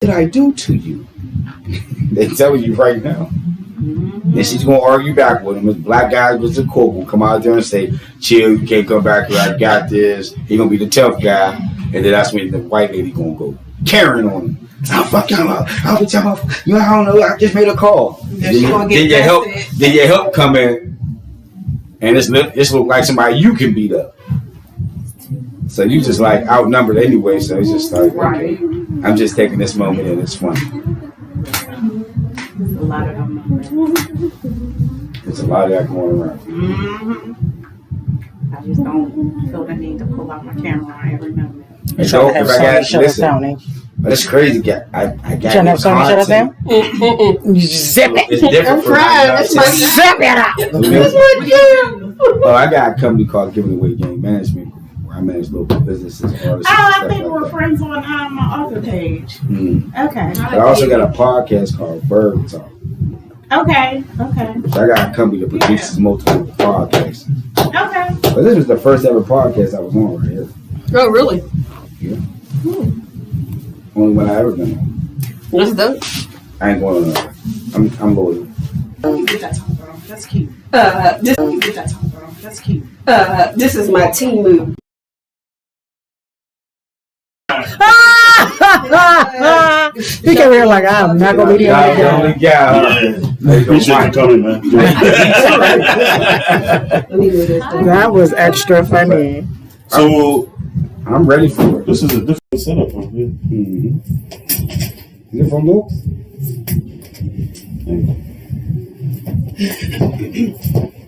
did I do to you? They telling you right now. And she's gonna argue back with him. If black guys was the court will come out there and say, chill, you can't come back here, I got this. He gonna be the tough guy. And then that's when the white lady gonna go Karen on him. I'll fuck y'all up. I'll be y'all up. You know, I don't know, I just made a call. Yeah, then your help come in and this look like somebody you can beat up. So you just like outnumbered anyway, so it's just like, okay, I'm just taking this moment and it's funny. A lot of them. There's a lot of that going around. I just don't feel the need to pull out my camera every moment. And so if I got listen, but it's crazy. I got Trying to have Sony shut us down? You zip it. It's different for Zip it up. Oh, I got a company called Giving Away Game Management, where I manage local businesses, artists. I think we're friends on my other page. Okay. I also got a podcast called Bird Talk. Okay. So I got a company that produces multiple podcasts. Okay. But this was the first ever podcast I was on right here. Oh, really? Yeah. Only one I ever been on. That's dope. I ain't going on. I'm loyal. Get that top girl. That's cute. This Get that top girl. That's cute. this is my team move. He came here like, I'm not going to be the only guy. Appreciate you coming, man. That was extra funny. So I'm ready for it. this is a different setup on here. Is it from Luke?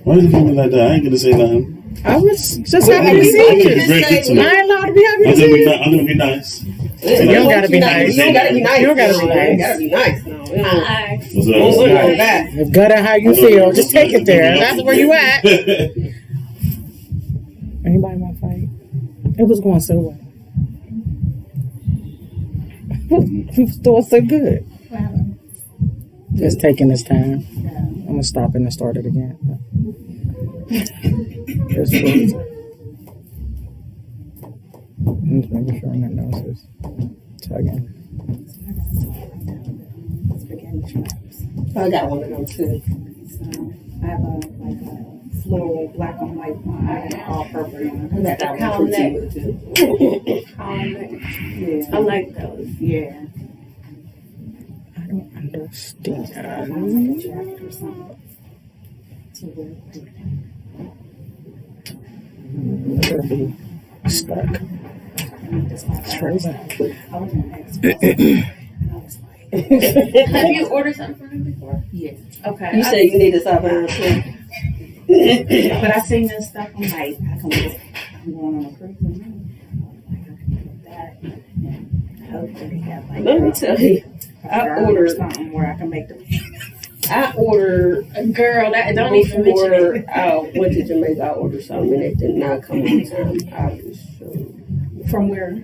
Why did you do me like that? I ain't gonna say nothing. I was just happy to see I'm you. gonna be great good I tonight. ain't allowed to be happy to I'm see you. gonna be nice. You don't gotta be nice. You don't gotta be nice. You don't gotta be You nice. gotta be nice. No, What's up? If good at how you feel, just take it there. That's where you at. Anybody want to fight? It was going so well. It was doing so good. Just taking this time. I'm gonna stop it and start it again. Just please. I'm just making sure my nose is tugging. I got one of them too. I have a little black and white one. I got all purple one. I got that one for team move too. Yeah. I like those. Yeah. I don't understand. I'm gonna be stuck. It's frozen. Have you ordered something from him before? Yeah. Okay. You said you need to stop around too. But I seen this stuff. I'm like, I'm going on a cruise. I hopefully they have like. Let me tell you, I ordered something where I can make the. I ordered Girl, that don't even mention before it. I went to Jamaica. I ordered something and it did not come on time. I was so From where?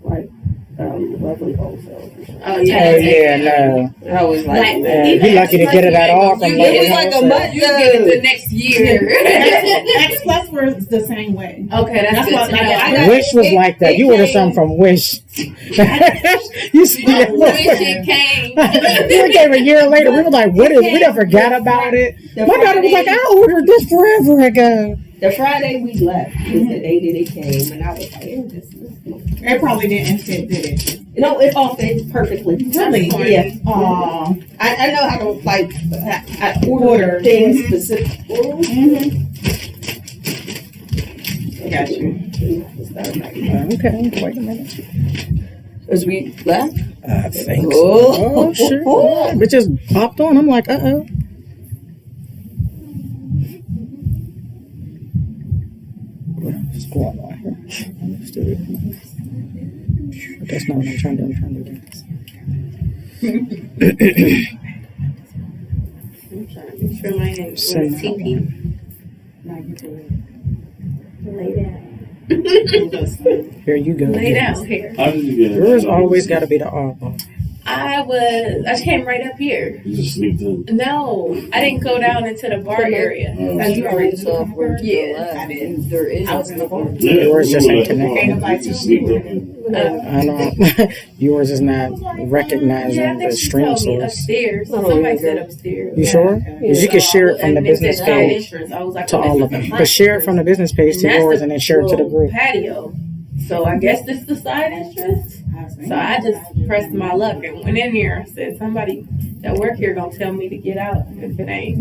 like 11 wholesale. Oh yeah. Oh yeah, no. I was like, Like, man. You lucky to get it at all from You- It Lady was like a Wholesale. month You get it the next year. X Plus was the same way. Okay, that's good what to I know. got. Wish was like that. You ordered something from Wish. You see I that? wish it came. We came a year later. We were like, what is? We done forgot about it. My daughter was like, I ordered this forever ago. The Friday we left is the day that it came, and I was like, this It probably didn't fit, did it? no, it all fits perfectly. Really? Yeah. Aw. I know how to like I order things specific. Got you. Okay, wait a minute. As we left. I think so. Oh, Oh, shit. It just popped on. I'm like, uh-oh. What's going on here? Understood. But that's not what I'm trying to do. I'm trying to do this. I'm trying to make sure my name is Say TP. Lay down. Here you go. Lay down here. How did you get it? Yours always got to be the oddball. I came right up here. You just sneaked in. No, I didn't go down into the bar area. And you already saw where Yeah, I did. there is. I was in the bar. Yeah, Yours just ain't connected. connected. You just sneaked in. I know. Yours is not yeah, I recognizing think the she stream told me source. upstairs. Oh, Somebody yeah. said upstairs. You sure? 'Cause you can share it from the business page I was like, to oh, all this of is them. the But share it from the business page to that's yours the and then share it to the little group. patio. So I guess this is the side entrance. So I just pressed my luck and went in there and said, somebody that work here gonna tell me to get out if it ain't.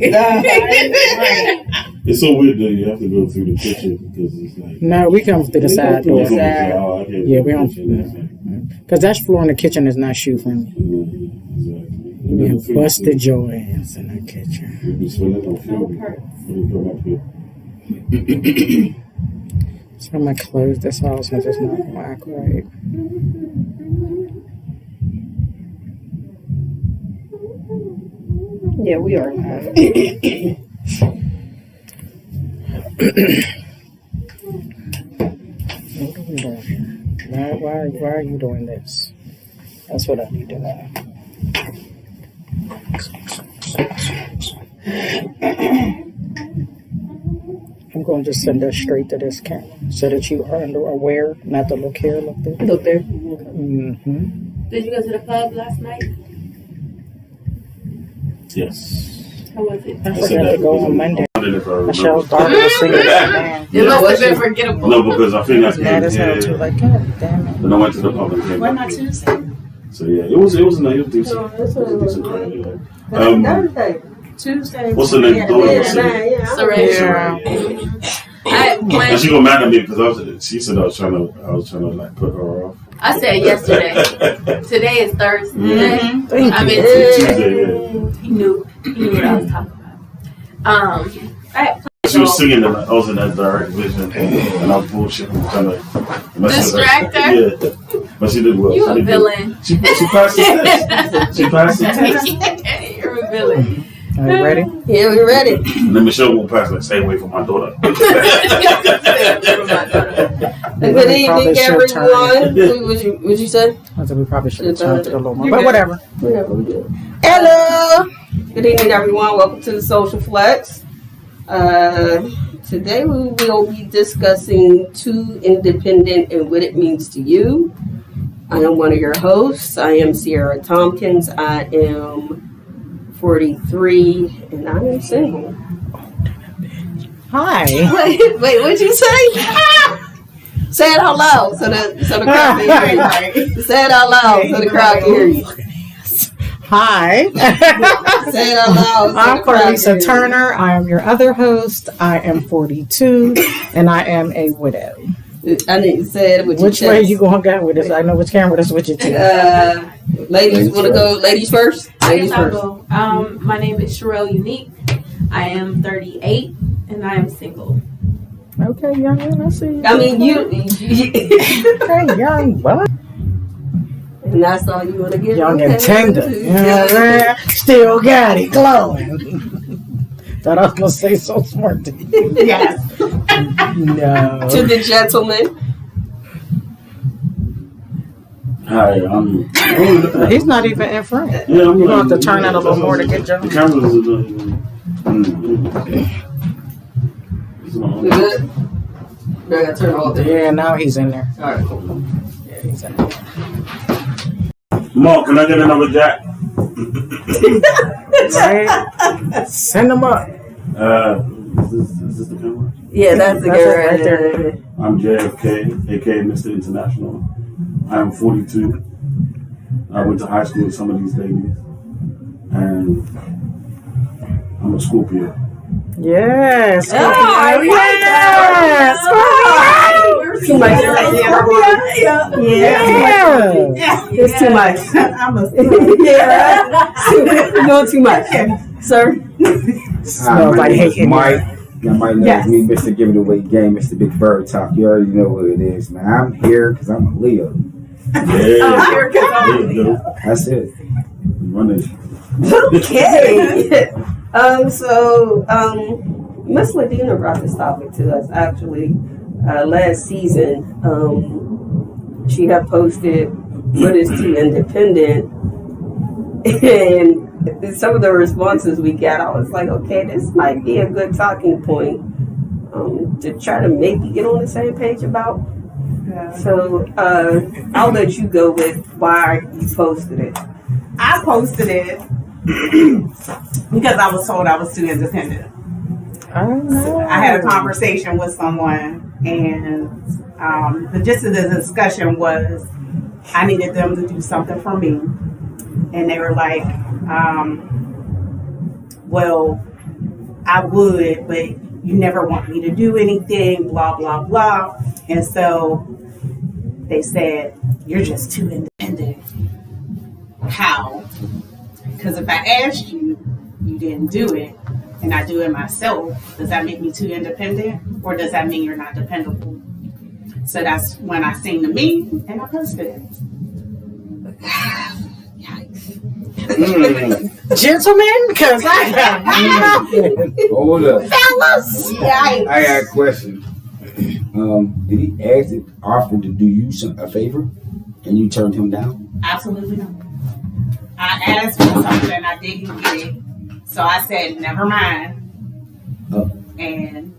It's so weird that you have to go through the kitchen because it's like. No, we come through the side Oh, door. it's like, oh, I can't Yeah, do we the don't. kitchen. Because that floor in the kitchen is not shoe friendly. Yeah, exactly. You busted your ass in the kitchen. You be spending on fuel. No perks. When you come up here. So I'm gonna close this out since it's not gonna act right. Yeah, we are. What are we doing here? Why are you doing this? That's what I need to know. I'm going to just send us straight to this camera so that you are aware, not to look here, look there. Look there. Mm-hmm. Did you go to the pub last night? Yes. How was it? I forgot to go on Monday. I shall start with singing. It must have been forgettable. No, because I think that's Mad as hell too. Like, God damn it. Then I went to the pub and came Why back. not Tuesday? So yeah, it was nice. It was decent. It was a decent crowd. Yeah. Tuesday. What's the name? Yeah. And she got mad at me because she said I was trying to like put her off. I said yesterday. Today is Thursday. Thank I you. mean, Tuesday, yeah. he knew what I was talking about. She was singing and I was in that direct vision and I was bullshitting, trying to mess with her. Distract her? Yeah, but she did well. You She a did good. villain. She passed the test. She passed the test. You're a villain. Are you ready? Yeah, we ready. And then Michelle won't pass like stay away from my daughter. Good We probably evening, should turn- everyone. What'd you say? I think we probably should have Should turned to the little more. You're But good. whatever. Whatever we do. Hello. Good evening, everyone. Welcome to the Social Flex. Today we will be discussing Too Independent and what it means to you. I am one of your hosts. I am Sierra Tompkins. I am 43 and I am single. Hi. Wait, what'd you say? Say it out loud so the crowd can hear you. Say it out loud so the crowd can hear you. Hi. Say it out loud. So I'm the crowd can Carlisa hear you. Turner. I am your other host. I am 42 and I am a widow. I need to say it with Which your way chest. you gonna go with this? I know which camera to switch it to. Ladies, want to go? Ladies first. Ladies I'll first. go. My name is Sherelle Unique. I am 38 and I am single. Okay, young one, I see you. I mean, you Hey, young what? and that's all you want to get. Young Okay. and tender. You know what I'm saying? Still got it, glowing. Thought I was gonna say so smart to you. Yes. No. To the gentleman. Hi, He's not even in front. yeah, I'm You gonna have to turn that a little more to get The John. cameras are not even. It's not We on. good? I gotta turn it off. Yeah, now he's in there. All right, cool. Yeah, he's in there. Mark, can I get another Jack? Right? Send him up. Is this the camera? Yeah, that's the That's guy it right right there. there. I'm JFK, aka Mr. International. I am 42. I went to high school with some of these ladies. And I'm a Scorpio. Yes. Oh, I yes. Too much. Yeah. It's too much. I'm a You're doing too much, sir. Smells like hating. Mike. Y'all might know Yes. me, Mr. Give It Away Game, Mr. Big Bird Talk. You already know what it is, man. I'm here because I'm a Leo. Yeah. That's it. Running. Okay. Miss Ladina brought this topic to us actually last season. She had posted what is too independent, And some of the responses we got, I was like, okay, this might be a good talking point to try to maybe get on the same page about. Yeah. So I'll let you go with why you posted it. I posted it because I was told I was too independent. I don't know. I had a conversation with someone, and the gist of the discussion was I needed them to do something for me. And they were like, well, I would, but you never want me to do anything, blah, blah, blah. And so they said, you're just too independent. How? Because if I asked you, you didn't do it, and I do it myself, does that make me too independent? Or does that mean you're not dependable? So that's when I seen the meme, and I posted it. Gentlemen, because I Hold up. Fellas! I got a question. Did he ask it, offer to do you a favor, and you turned him down? Absolutely not. I asked for something, I didn't get it. So I said, never mind. Oh. And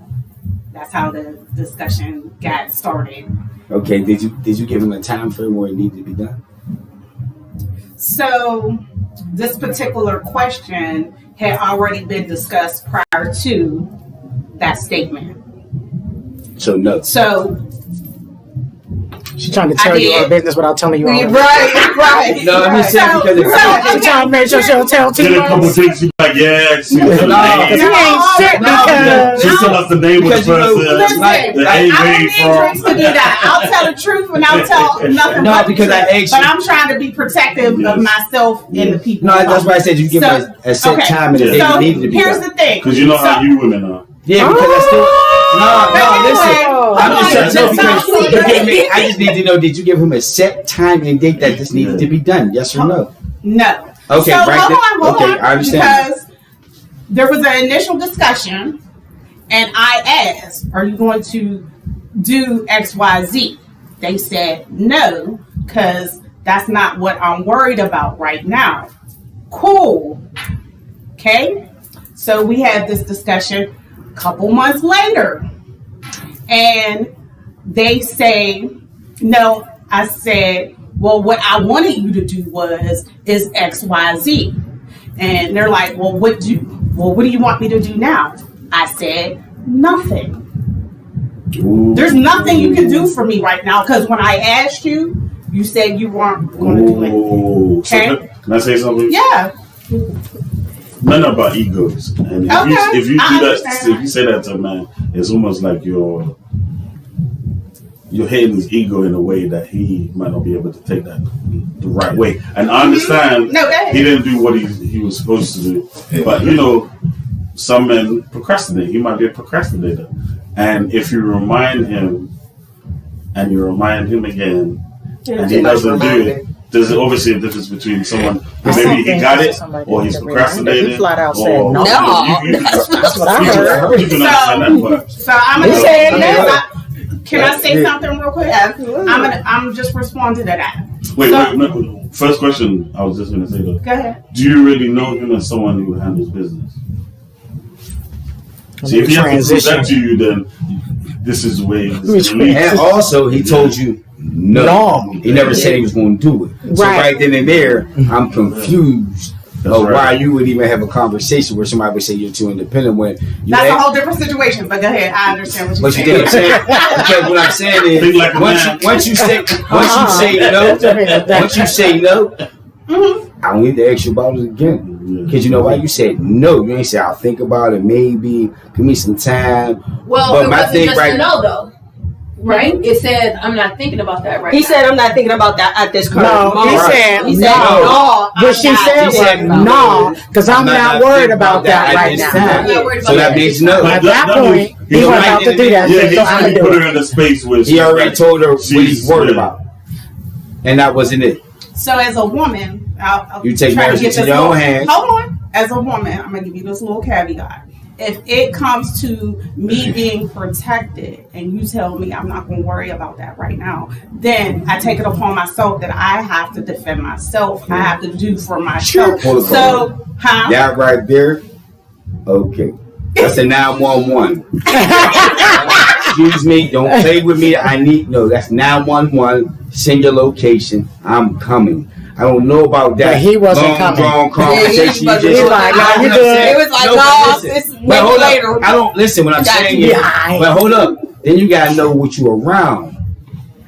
that's how the discussion got started. Okay. Did you give him a time frame where it needed to be done? So this particular question had already been discussed prior to that statement. So no. So she's trying to tell you her business without telling you all. right. No, I'm just saying because it's She's trying to make sure she'll tell too Then a couple much. things, you like, yeah, she was Because he ain't shit because She tell us the name of the Because you know, person, Listen, the I A don't made need drinks to from. do that. I'll tell the truth and I'll tell nothing No, but the because I truth. asked But you- I'm trying to be protective of Yes. myself and the people. no, that's why I said you give So, him a set okay. time and a date Yeah. it So needed to be here's done. the thing. Because you know how So- you women are. Yeah, because I still no, listen. I'm just trying to know Just because tell you me. gave me, I just need to know, did you give him a set time and date that this needed to be done? Yes or no? No. Okay, so right hold there. on. Okay, I understand. Because there was an initial discussion, and I asked, "Are you going to do X, Y, Z?" They said no, because that's not what I'm worried about right now. Cool. Okay. So we had this discussion a couple months later, and they say no. I said, well, what I wanted you to do is X, Y, Z. And they're like, well, what do you want me to do now? I said, nothing. There's nothing you can do for me right now, because when I asked you, you said you weren't going to do anything. Ooh. So Okay. can I say something? Yeah. None about egos. And if Okay, you do I that, understand. if you say that to a man, it's almost like you're hitting his ego in a way that he might not be able to take that the right way. And I understand No, go ahead. he didn't do what he was supposed to do. But you know, some men procrastinate. He might be a procrastinator. And if you remind him and you remind him again and he doesn't do it, there's obviously a difference between someone who maybe he got it or he's procrastinating. He flat out or- said no. That's what I heard. You can understand that, but So I'm gonna You say said this. no. Can I say something real quick? Absolutely. I'm just responding to that. wait, So- no, first question I was just going to say though. Go ahead. Do you really know him as someone who handles business? See, if he has to prove Transition. that to you, then this is the way me it's going to lead. And also, he told you no. No. He never said he was going to do it. So Right. right then and there, I'm confused That's of right. why you would even have a conversation where somebody would say you're too independent when you That's a act- whole different situation. But go ahead. I understand what you're But you saying. get what I'm saying? Because what I'm saying Think is, like a once man. you say no, once you say no, I don't need to ask you about it again. Because you know why? You said no. You ain't say I'll think about it. Maybe give me some time. Well, But it my wasn't thing just right- a no though, right? It said I'm not thinking about that right He now. said, I'm not thinking about that at this current No, moment. he Right. said He said, no. no. What she said He was said no. no, because I'm not worried thinking about that at right this now. time. I'm not worried So about that that. means no. At that point, he he's wasn't right about to do that. Yeah, shit, he's so I'm trying to gonna put do her it. in a space where He already told her what he's She's- worried yeah. about. And that wasn't it. So as a woman, I'll You take try to matters get into this your own little- hands. Hold on. As a woman, I'm gonna give you this little caveat. if it comes to me being protected and you tell me I'm not going to worry about that right now, then I take it upon myself that I have to defend myself. I have to do for myself. Sure. So, that right there, okay. That's a 911. Excuse me, don't play with me. That's 911. Send your location. I'm coming. I don't know about that. But he wasn't coming. Drawn conversation. Yeah, You just like, no, you good. It was like, No, no, listen. this is But way hold later. up. I don't listen. What I'm Got saying you. is, but hold up. Then you gotta know what you around.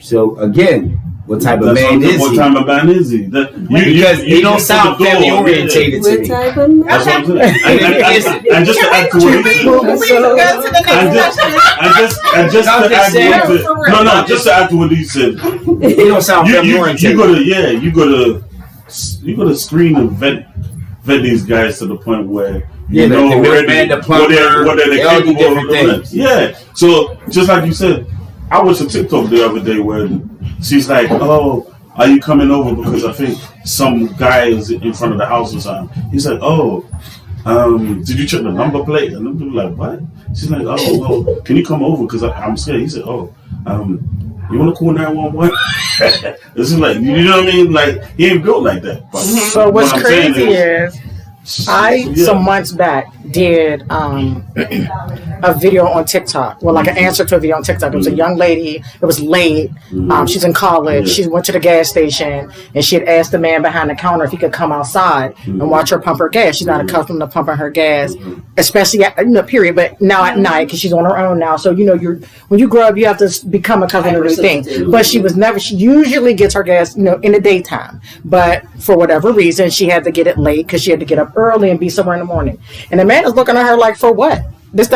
So again, what type of man is what he? type of man is he? Because he don't sound family orientated to What me. type of man? That's what I'm saying. And just to add to what he said. Can we go to the next question? And just I'm to just add to saying. what no, just to add to what he said. He don't sound family orientated. You gotta screen and vet these guys to the point where Yeah, you know the already middleman, the plumber, what they're they all do capable of different doing. things. Yeah. So just like you said, I watched a TikTok the other day where she's like, "Oh, are you coming over because I think some guy is in front of the house or something?" He's like, "Oh, did you check the number plate?" And I'm like, "What?" She's like, "Oh, well, can you come over because I'm scared." He said, "Oh, you want to call 911?" This is like, you know what I mean? Like, he ain't built like that. But So what's what I'm saying crazy is some months back did a video on TikTok. Well, like an answer to a video on TikTok. It was a young lady. It was late. She's in college. She went to the gas station and she had asked the man behind the counter if he could come outside and watch her pump her gas. She's not accustomed to pumping her gas, especially at period. But now at night, because she's on her own now. So when you grow up, you have to become accustomed to new things. But she usually gets her gas in the daytime. But for whatever reason, she had to get it late because she had to get up early and be somewhere in the morning. And the man is looking at her like, for what?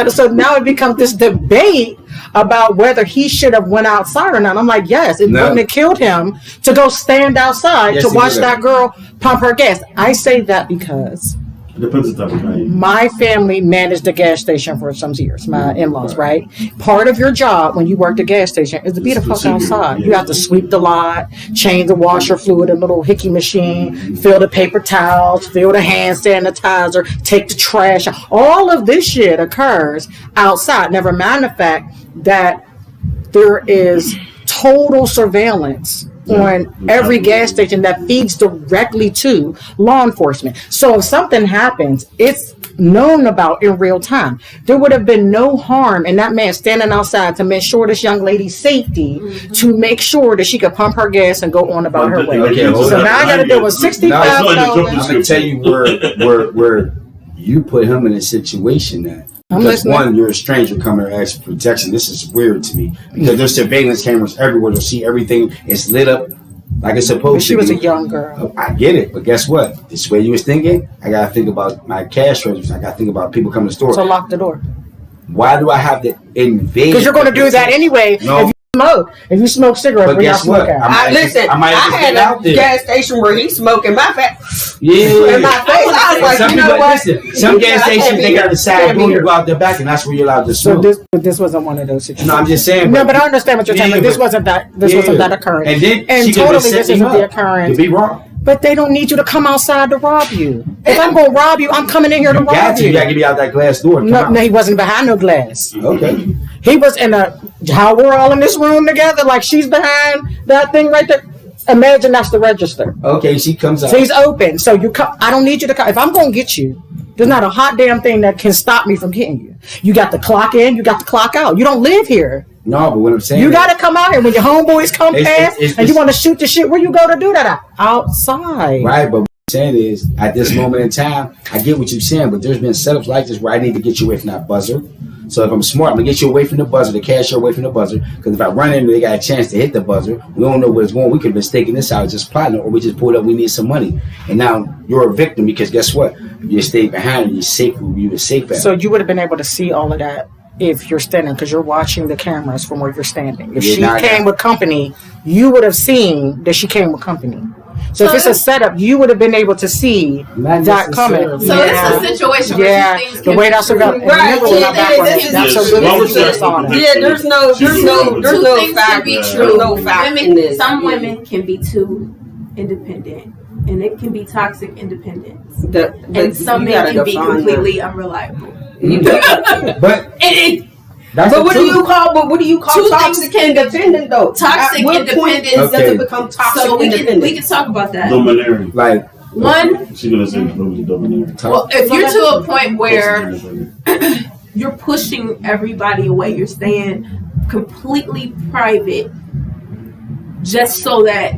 So now it becomes this debate about whether he should have went outside or not. I'm like, yes, it wouldn't have killed him to go stand outside to watch that girl pump her gas. I say that because it depends on the type of guy. my family managed a gas station for some years, my in-laws, right? Part of your job when you work the gas station is to be the fuck outside. You have to sweep the lot, change the washer fluid in a little hickey machine, fill the paper towels, fill the hand sanitizer, take the trash. All of this shit occurs outside. Never mind the fact that there is total surveillance on every gas station that feeds directly to law enforcement. So if something happens, it's known about in real time. There would have been no harm in that man standing outside to make sure this young lady's safety, to make sure that she could pump her gas and go on about her way. Okay, So now I got to deal with $65. I'm gonna tell you where you put him in a situation that. Because one, you're a stranger coming to ask for protection. This is weird to me because there's surveillance cameras everywhere. They'll see everything. It's lit up like it's supposed to be. She was a young girl. I get it, but guess what? This way you was thinking, I gotta think about my cash registers. I gotta think about people coming to the store. So lock the door. Why do I have to invade? Because you're going to do that anyway. No. If you smoke cigarettes, But where y'all guess smoke what? at? I had a gas station where he's smoking my face. Yeah. In my face. I was like, Some you know people, what? listen, some gas stations they got the side door, you go out the back, and that's where you're allowed to So smoke. this wasn't one of those situations. No, I'm just saying. No, but I understand what you're saying. Yeah, But this but- wasn't that. This wasn't that occurrence. And then And she could totally, have this set isn't me the up. occurrence. To be wrong. But they don't need you to come outside to rob you. If I'm going to rob you, I'm coming in here to You rob got to. you. You got to get me out that glass door. Come No, out. he wasn't behind no glass. Okay. He was in how we're all in this room together, like she's behind that thing right there. Imagine that's the register. Okay, she comes out. So he's open. So you come. I don't need you to come. If I'm going to get you, there's not a hot damn thing that can stop me from getting you. You got the clock in, you got the clock out. You don't live here. No, but what I'm saying You is- got to come out here when your homeboys come It's- past and you want to shoot the shit. Where you go to do that at? Outside. Right, but what I'm saying is, at this moment in time, I get what you're saying, but there's been setups like this where I need to get you away from that buzzer. So if I'm smart, I'm gonna get you away from the buzzer, the cashier away from the buzzer. Because if I run in, they got a chance to hit the buzzer. We don't know where it's going. We could have been staking this out, just plotting, or we just pulled up. We need some money, and now you're a victim because guess what? If you stay behind, you're safe. You were safe at. So you would have been able to see all of that if you're standing, because you're watching the cameras from where you're standing. If she came with company, you would have seen that she came with company. So if it's a setup, you would have been able to see that coming. So it's a situation where these things the way that's about. Right. Yeah, there's no fact. be There's true. no fact in this. Some women can be too independent, and it can be toxic independence. And some men can be completely unreliable. But And that's but the what do truth. you call? But what do you call Two toxic independent though? Toxic At what point independent. does it Okay. become toxic So we independent? can talk about that. Domineering. Like, One, She's gonna say probably domineering. well, if you're to a point where Independent. you're pushing everybody away, you're staying completely private just so that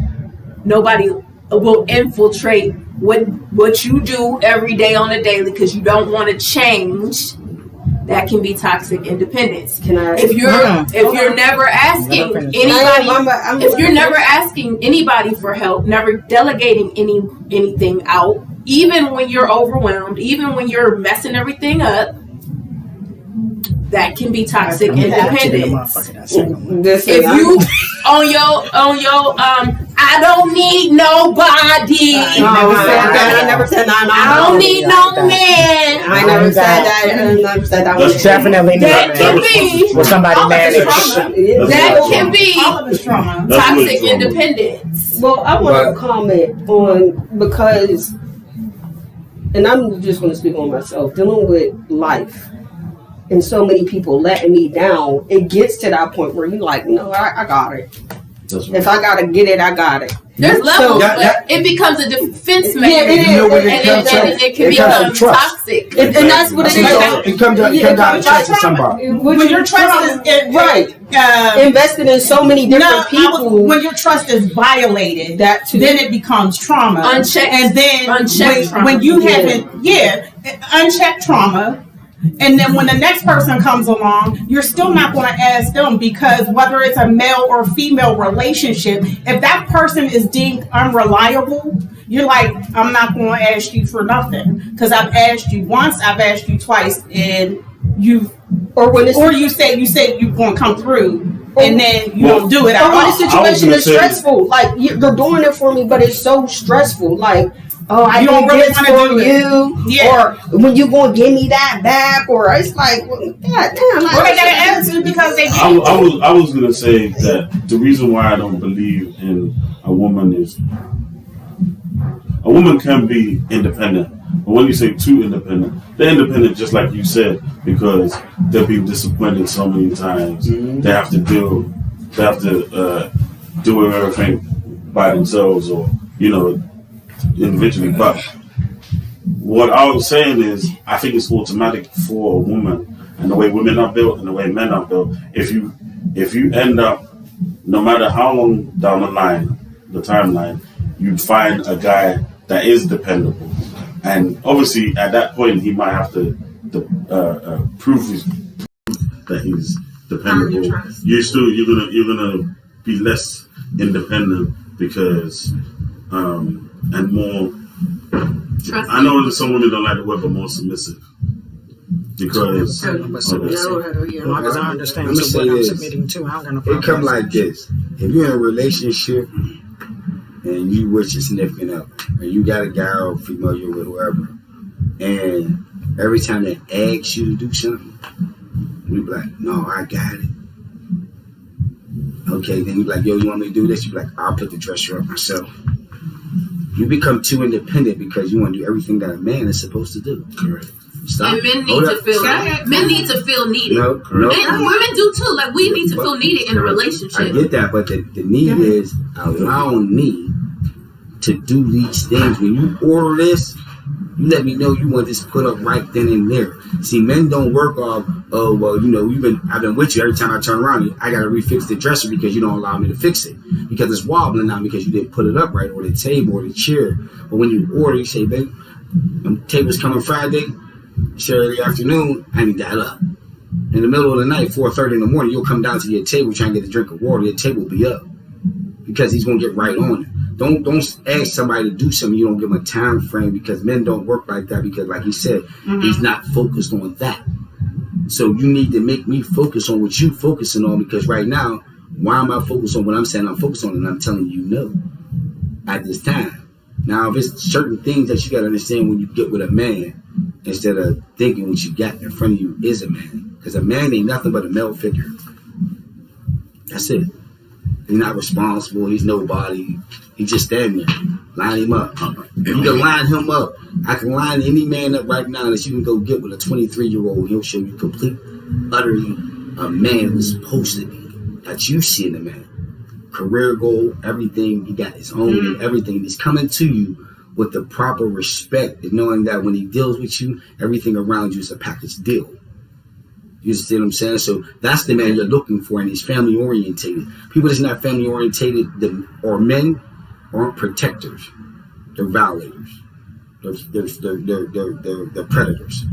nobody will infiltrate what you do every day on a daily because you don't want to change. That can be toxic independence. Can I? If you're never asking anybody, if you're never asking anybody for help, never delegating anything out, even when you're overwhelmed, even when you're messing everything up, that can be toxic independence. This If you on your I don't need nobody. I never said that. I don't need no man. I never said that. I never said that. That's Definitely That not. can be With somebody managed. that can be All of it's trauma. That's what toxic it's from. independence. Well, I want But- to comment on because, and I'm just going to speak on myself, dealing with life and so many people letting me down. It gets to that point where you're like, no, I got it. That's what If I got to get it, I got it. There's levels, that- but it becomes a defense Yeah, mechanism. it is. You know what And it comes from? it can It comes from become trust. toxic. And that's what it is. It comes down to trust in somebody. When your trust is Right. Invested in so many different people. when your trust is violated, That too. then it becomes trauma. Unchecked- and then unchecked trauma. when you Yeah. haven't, unchecked trauma. And then when the next person comes along, you're still not going to ask them because whether it's a male or female relationship, if that person is deemed unreliable, you're like, I'm not going to ask you for nothing because I've asked you once, I've asked you twice, and you said you're going to come through, and then you don't do it at Or when all. the situation gonna is say- stressful, like you're doing it for me, but it's so stressful. Like, oh, I You don't didn't really get wanna for do it. you, Yeah. or when you gonna give me that back, or it's like, well, God damn, Or they got an attitude because they I was gonna say that the reason why I don't believe in a woman is a woman can be independent, but when you say too independent, they're independent just like you said because they've been disappointed so many times. They have to do everything by themselves or individually. But what I was saying is, I think it's automatic for a woman, and the way women are built and the way men are built. If you end up, no matter how long down the timeline, you'd find a guy that is dependable, and obviously at that point he might have to prove that he's dependable. You're gonna be less independent because and more. I know that some women don't like the word, but more submissive. Because Because I understand Let me too, say what I'm this. submitting to. I don't got no It problem. come like this. If you're in a relationship and you with your significant other, and you got a guy or female you're with, whoever, and every time they ask you to do something, you be like, no, I got it. Okay, then you be like, yo, you want me to do this? You be like, I'll put the dresser up myself. You become too independent because you want to do everything that a man is supposed to do. correct. Stop. And men need Hold to up. feel men need to feel needed. No. And women do too. Like we need to feel needed in a I relationship. get that, but the need is allowing me to do these things. When you order this, you let me know you want this put up right then and there. See, men don't work off, oh, well, I've been with you. Every time I turn around, I got to refix the dresser because you don't allow me to fix it. Because it's wobbling now because you didn't put it up right, or the table or the chair. But when you order, you say, babe, the table's coming Friday, Saturday afternoon, I need that up. In the middle of the night, 4:30 in the morning, you'll come down to your table trying to get a drink of water. Your table will be up because he's going to get right on it. Don't ask somebody to do something you don't give him a time frame, because men don't work like that, because like he said, he's not focused on that. So you need to make me focus on what you focusing on, because right now, why am I focused on what I'm saying I'm focused on, and I'm telling you no at this time. Now, if it's certain things that you got to understand when you get with a man, instead of thinking what you got in front of you is a man, because a man ain't nothing but a male figure. That's it. He's not responsible. He's nobody. He just standing there. Line him up. You can line him up. I can line any man up right now that you can go get with a 23-year-old. He'll show you complete, utterly a man who's supposed to be. That you see in the man. Career goal, everything. He got his own everything. He's coming to you with the proper respect and knowing that when he deals with you, everything around you is a package deal. You see what I'm saying? So that's the man you're looking for, and he's family orientated. People that's not family orientated or men aren't protectors. They're violators. They're predators.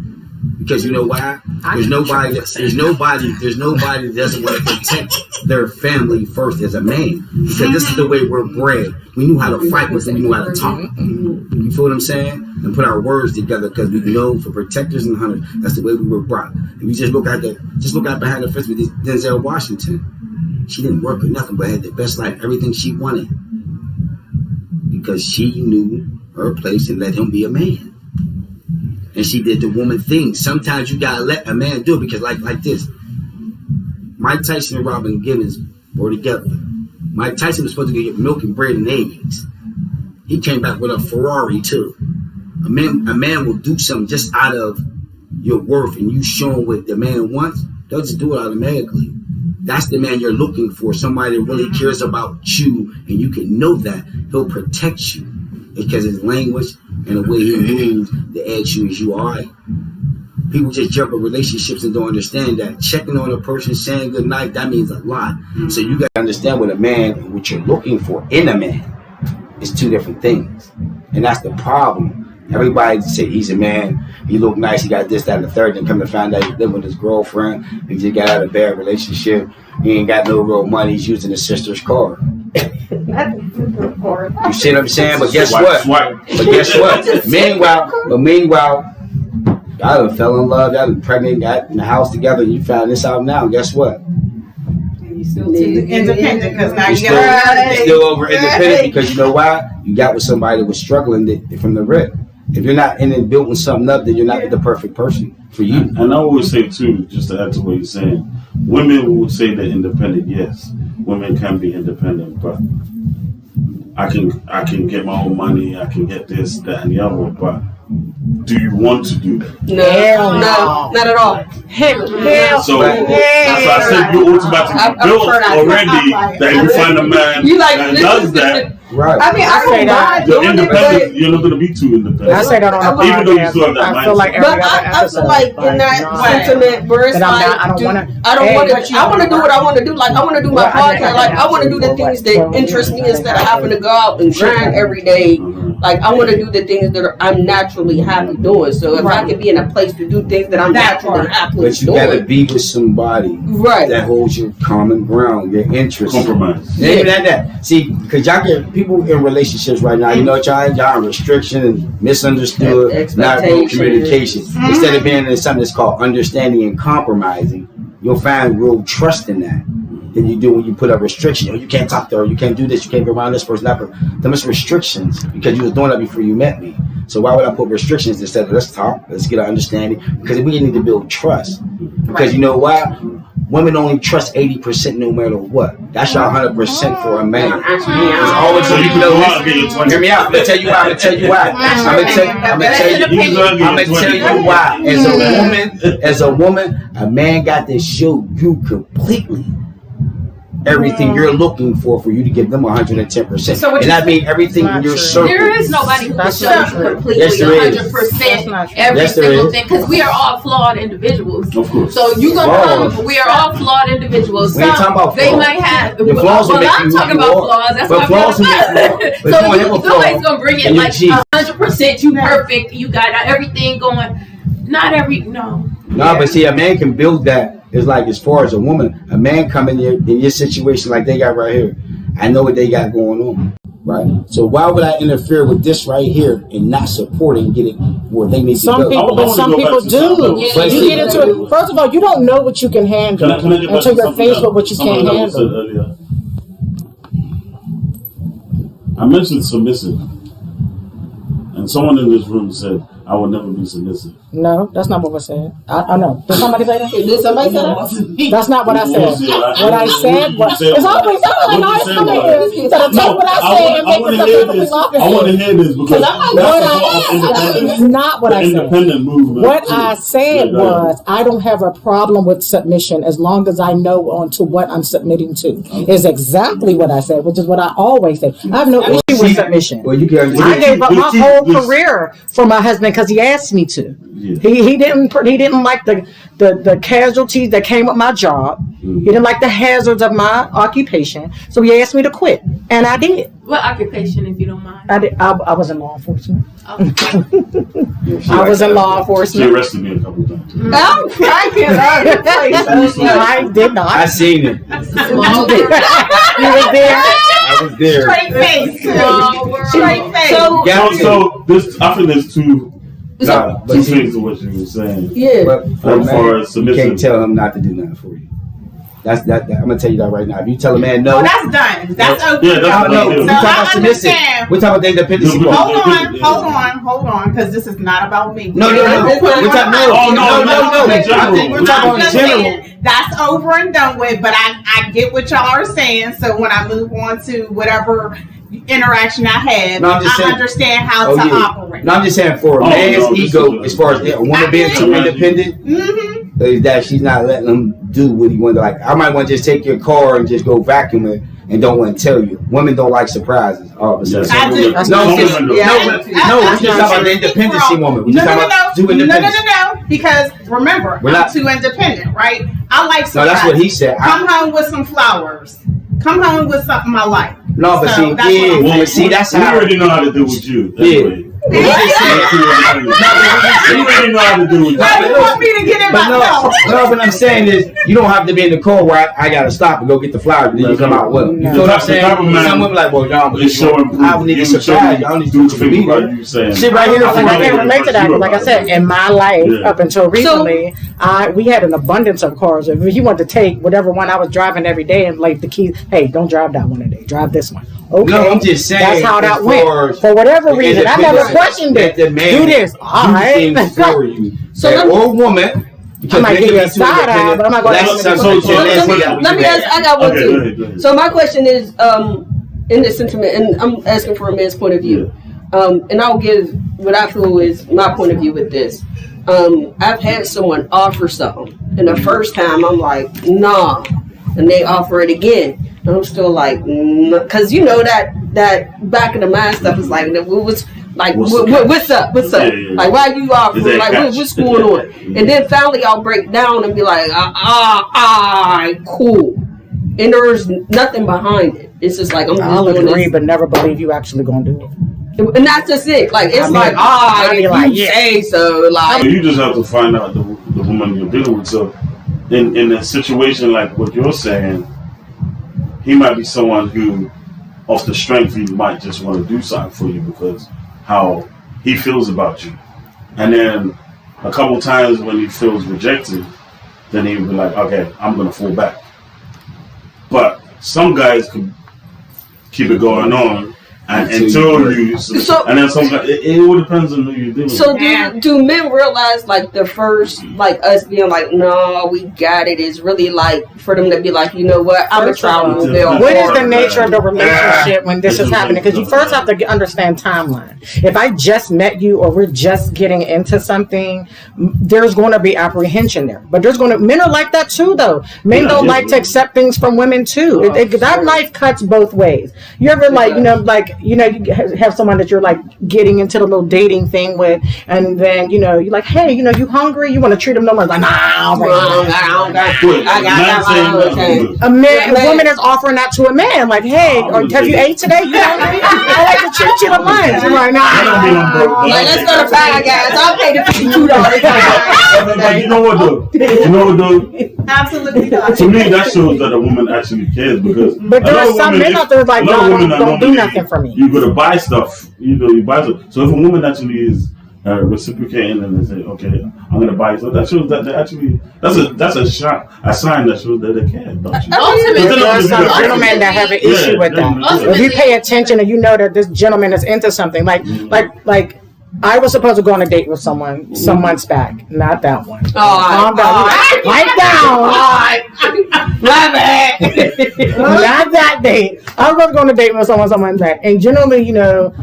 Because you know why? There's nobody that doesn't want to protect their family first as a man. Because this is the way we're bred. We knew how to fight with them. We knew how to talk. You feel what I'm saying? And put our words together because we know for protectors and hunters, that's the way we were brought. If you just look at behind the fence with Denzel Washington, she didn't work or nothing but had the best life, everything she wanted. Because she knew her place and let him be a man. And she did the woman thing. Sometimes you gotta let a man do it because like this. Mike Tyson and Robin Givens were together. Mike Tyson was supposed to get milk and bread and eggs. He came back with a Ferrari too. A man will do something just out of your worth and you show him what the man wants. They'll just do it automatically. That's the man you're looking for. Somebody that really cares about you and you can know that. He'll protect you. Because his language and the way he moves, the edge you is you all right. People just jump in relationships and don't understand that. Checking on a person, saying good night, that means a lot. So you got to understand what a man, what you're looking for in a man is two different things. And that's the problem. Everybody say he's a man, he look nice, he got this, that, and the third, then come to find out he's living with his girlfriend, he just got out of a bad relationship, he ain't got no real money, he's using his sister's car. You see what I'm saying? But guess what? Meanwhile, y'all done fell in love, y'all done pregnant, got in the house together, and you found this out now. Guess what? You still Independent because now You're still over independent because you know why? You got with somebody that was struggling from the rip. If you're not in it building something up, then you're not the perfect person for you. And I always say too, just to add to what you're saying, women will say they're independent. Yes, women can be independent, but I can get my own money. I can get this, that, and the other. But do you want to do that? No, not at all. So that's why I said you automatically built already that you find a man that does that. Right. I mean, I don't mind You're doing independent. it, You're not going to be too independent. I say that on the Even though you still have podcast. that I feel like mindset. every But other I episode. feel like in that sentiment where it's That I'm like, not- I don't wanna- I want to do what I want to do. Like, I want to do my Well, I podcast. Like, I want to do the things that interest me instead of having to go out and grind every day. Like, I want to do the things that I'm naturally happy doing. So if I can be in a place to do things that I'm naturally happy But you gotta doing. be with somebody Right. that holds your common ground, your interests. Compromise. Yeah. Even at that. See, because y'all get people in relationships right now, you know, y'all in restriction and misunderstood, not real communication. Instead of being in something that's called understanding and compromising, you'll find real trust in that. Than you do when you put a restriction. You can't talk to her, you can't do this, you can't be around this person. Them is restrictions because you was doing that before you met me. So why would I put restrictions instead of let's talk, let's get an understanding? Because we need to build trust. Because you know why? Women only trust 80% no matter what. That's your 100% for a man. It's always So you can go out and get your 20. Hear me out. I'm gonna tell you why. I'm gonna tell you why. As a woman, a man got to show you completely everything you're looking for you to give them 110%. So and I mean everything in your circle. There is nobody who can That's show not you true. completely Yes, there is. 100% every Yes, there single is. thing because we are all flawed individuals. Of course. So you gonna Flaws. come? We are all flawed individuals. We ain't talking about They flaws. might have. Your flaws will well, make I'm you talking who you about are. flaws. That's But why flaws will make you I'm who you are. But So you want him a flaw. somebody's gonna bring it And you're like cheap. 100%. You perfect. You got everything going. Not every no. No, but see, a man can build that. It's like as far as a woman, a man come in your situation like they got right here. I know what they got going on, right? So why would I interfere with this right here and not support it and get it where they need to Some go? people, but some people do. But You see- get into it. First of all, you don't know what you can handle Can I get back until to you're something faced that with what you someone can't else said handle. earlier? I mentioned submissive, and someone in this room said I would never be submissive. No, that's not what was said. I know. Did somebody say that? Did somebody say that? That's not what I said. What I said was, it's always something like What come you here. said You gotta take what I said and I make want it to hear something this. we I want to hear this because That's not what the I said. independent movement. What I said was, I don't have a problem with submission as long as I know onto what I'm submitting to. Is exactly what I said, which is what I always say. I have no issue with submission. Well, you can I understand. gave up my But whole this- career for my husband because he asked me to. Yeah. He didn't like the casualties that came with my job. He didn't like the hazards of my occupation, so he asked me to quit, and I did. What occupation, if you don't mind? I did. I was in law enforcement. Okay. I was in law She enforcement. arrested me a couple times. I'm cracking up. I did I not. seen it. You was there. I was there. Straight face. Straight face. So, So this, I think there's two Nah, but two see, things to what you were saying. yeah. but for a As far man, as you can't submission. tell him not to do nothing for you. That's that. I'm gonna tell you that right now. If you tell a man no, Oh, that's done. That's over. Yeah, that's no, what we So talking I about submissive. understand. We're talking about the independence. No, Hold on, because this is not about me. No. We're talking Oh, no. We're talking I'm about just in general. saying, that's over and done with, but I get what y'all are saying. So when I move on to whatever interaction I have, No, I'm just I saying. understand how Oh, to yeah. operate. No, I'm just saying for a Oh, man's no, this ego, is- as far as a woman being too independent, Mm-hmm. is that she's not letting him do what he wants. Like, I might want to just take your car and just go vacuum it and don't want to tell you. Women don't like surprises all of a sudden. I do. No, I'm just Some women talking about the independency woman. We're No, just talking about do independence. No. Because remember, We're I'm not- too independent, right? I like No, surprises. that's what he said. Come home with some flowers. Come home with something I like. No, but So see, that's what I'm yeah, saying. but see, that's we how. already know how to deal with you. Yeah. Anyway. We already know how to deal with Why do you. you want me to get in But myself? no, what I'm saying is, you don't have to be in the car where I gotta stop and go get the flowers, and then you come out with them. You know what I'm saying? Some women like, well, y'all, It's showing proof. I need to surprise you. I don't need do to be things there. like you saying. Sit right here. I can't relate to that. 'Cause like I said, in my life, Yeah. up until recently, we had an abundance of cars. If he wanted to take whatever one I was driving every day and like the keys, hey, don't drive that one today. Drive this one. Okay. No, I'm just saying. That's how that as went. far as For whatever the reason, I never independence questioned that it. the man Do this. All do right. things for you. So That let me- old woman. I might give you a because side eye, but I'm not going that's to. something so that let we me- got Let me to do. ask. I got one Okay, too. go ahead. So my question is, in this sentiment, and I'm asking for a man's point of view, and I'll give what I feel is my point of view with this. I've had someone offer something, and the first time I'm like, nah, and they offer it again, and I'm still like, because you know that back of the mind stuff is like, what's like, What's what's up? What's up? Yeah, yeah. Like, why you offering? Is that Like, catch? what's going on? And then finally, I'll break down and be like, cool. And there's nothing behind it. It's just like I'm just I'll doing agree, this. but never believe you actually going to do it. And that's just it. Like it's I mean, like, I'll be if like, you yeah. say so, like You just have to find out the woman you're dealing with. So, in a situation like what you're saying, he might be someone who, off the strength, he might just want to do something for you because how he feels about you. And then a couple times when he feels rejected, then he'll be like, okay, I'm going to fall back. But some guys could keep it going on and until you, So- and then some guys, it all depends on who you're dealing with. so Yeah. do men realize like the first like us being like, no, we got it is really like for them to be like, you know what, I'm a First of all, travel bill. What is the nature of the relationship when this is happening? Because you first have to understand timeline. If I just met you or we're just getting into something, there's going to be apprehension there. But men are like that too, though. Men don't like to accept things from women too. That knife cuts both ways. You ever you have someone that you're like getting into the little dating thing with, and then you're like, hey, you hungry? You want to treat them no more? Like, nah. I don't got it. A woman is offering that to a man, like, hey, or have you ate today? You hungry? I like to treat you to lunch. You're like, nah. Like, let's go to Five Guys. I'll pay the $52. But you know what though? Absolutely not. To me, that shows that a woman actually cares because. But there are some men out there like, don't do nothing for me. You go to buy stuff, you buy stuff. So if a woman actually is reciprocating and they say, okay, I'm going to buy it, so that shows that they actually that's a sign that shows that they care about you. Ultimately, There are some gentlemen that have an issue with that. Yeah. If you pay attention and you know that this gentleman is into something, like I was supposed to go on a date with someone some months back. Not that one. Oh, Calm down. Pipe down. My bad. Not that date. I was going to go on a date with someone some months back. And generally, you know,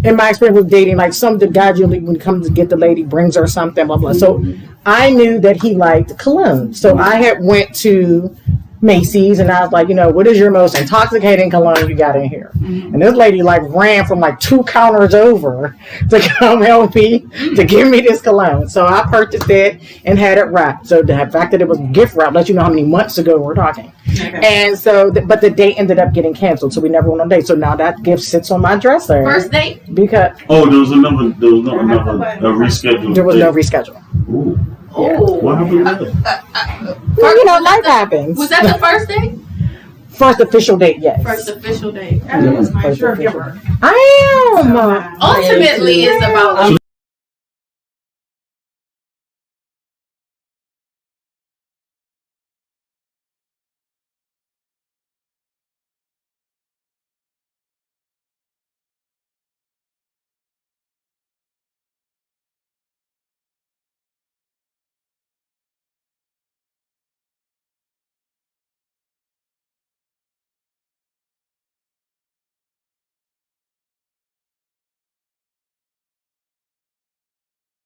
in my experience with dating, like some of the guys usually when he comes to get the lady brings her something, blah, blah. So I knew that he liked cologne. So I had went to Macy's and I was like, you know, what is your most intoxicating cologne you got in here? And this lady like ran from like 2 counters over to come help me to give me this cologne. So I purchased it and had it wrapped. So the fact that it was gift wrapped lets you know how many months ago we're talking. And so, but the date ended up getting canceled, so we never went on a date. So now that gift sits on my dresser. First date? Because Oh, there was another a reschedule. there was no reschedule. Ooh. Oh. What happened with that? Well, you know, life happens. Was that the first date? First official date, yes. First official date. That was my sure giver. I am. Ultimately, it's about